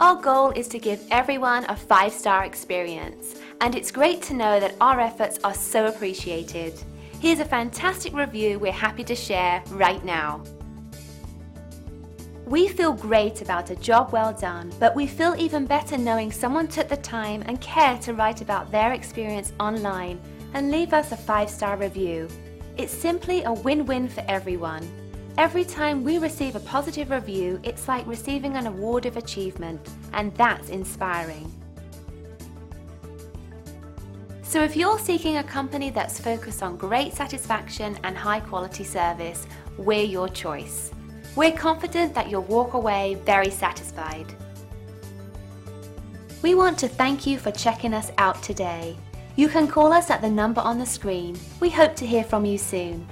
Our goal is to give everyone a 5-star experience, and it's great to know that our efforts are so appreciated. Here's a fantastic review we're happy to share right now. We feel great about a job well done, but we feel even better knowing someone took the time and care to write about their experience online and leave us a 5-star review. It's simply a win-win for everyone. Every time we receive a positive review, it's like receiving an award of achievement, and that's inspiring. So if you're seeking a company that's focused on great satisfaction and high quality service, we're your choice. We're confident that you'll walk away very satisfied. We want to thank you for checking us out today. You can call us at the number on the screen. We hope to hear from you soon.